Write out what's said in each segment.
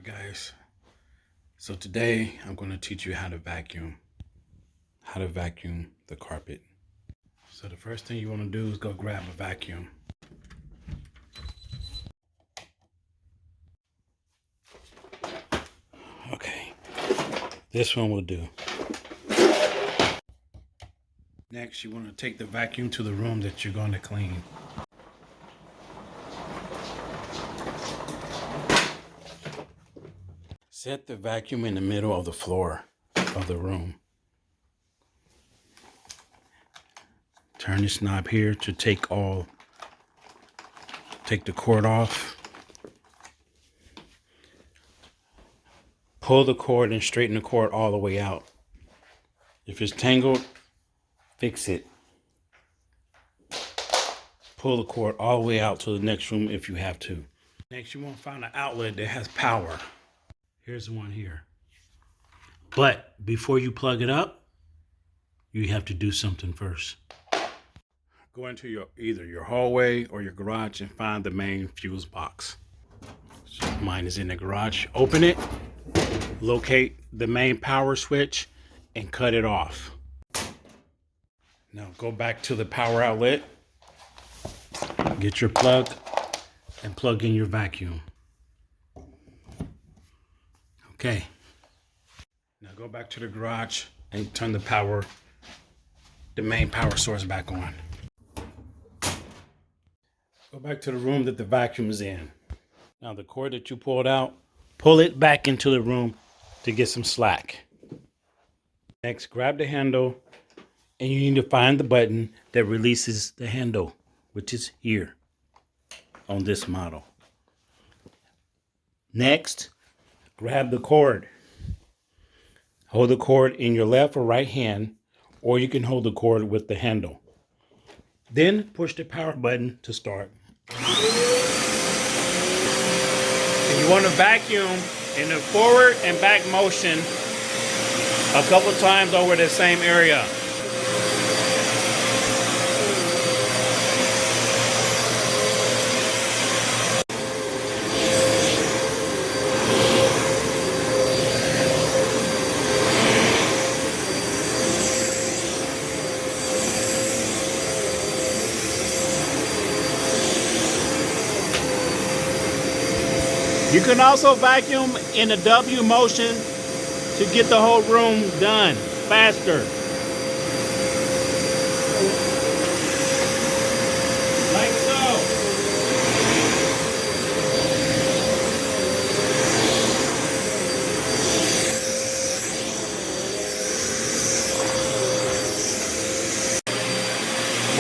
Guys, so today I'm going to teach you how to vacuum the carpet. So the first thing you want to do is go grab a vacuum. Okay, this one will do. Next, you want to take the vacuum to the room that you're going to clean. Set the vacuum in the middle of the floor of the room. Turn this knob here to take the cord off. Pull the cord and straighten the cord all the way out. If it's tangled, fix it. Pull the cord all the way out to the next room if you have to. Next, you want to find an outlet that has power. Here's the one here. But before you plug it up, you have to do something first. Go into either your hallway or your garage and find the main fuse box. So mine is in the garage. Open it, locate the main power switch, and cut it off. Now go back to the power outlet, get your plug, and plug in your vacuum. Okay. Now go back to the garage and turn the main power source back on. Go back to the room that the vacuum is in. Now the cord that you pulled out, pull it back into the room to get some slack. Next, grab the handle and you need to find the button that releases the handle, which is here on this model. Next, grab the cord. Hold the cord in your left or right hand, or you can hold the cord with the handle. Then push the power button to start. And you want to vacuum in a forward and back motion a couple times over the same area. You can also vacuum in a W motion to get the whole room done faster. Like so.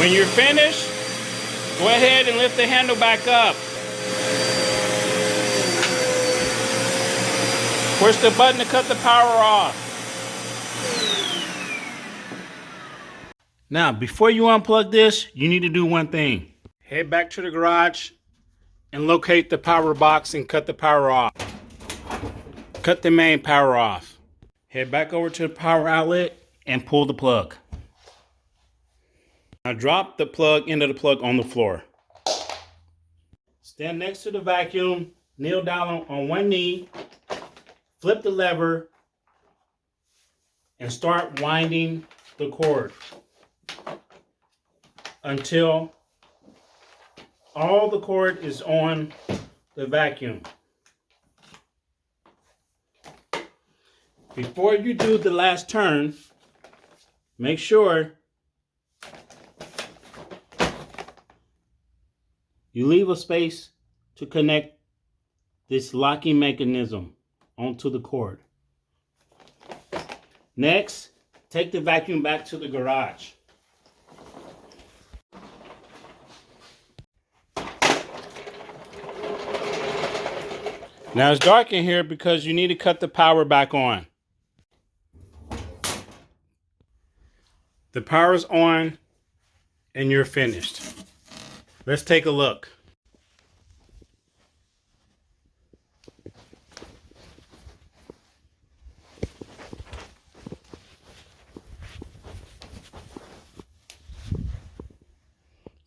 When you're finished, go ahead and lift the handle back up. Push the button to cut the power off. Now, before you unplug this, you need to do one thing. Head back to the garage and locate the power box and cut the power off. Cut the main power off. Head back over to the power outlet and pull the plug. Now drop the plug into the plug on the floor. Stand next to the vacuum, kneel down on one knee, flip the lever, and start winding the cord until all the cord is on the vacuum. Before you do the last turn, make sure you leave a space to connect this locking mechanism onto the cord. Next, take the vacuum back to the garage. Now it's dark in here because you need to cut the power back on. The power's on and you're finished. Let's take a look.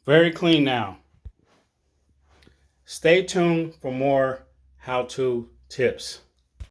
Very clean now. Stay tuned for more how-to tips.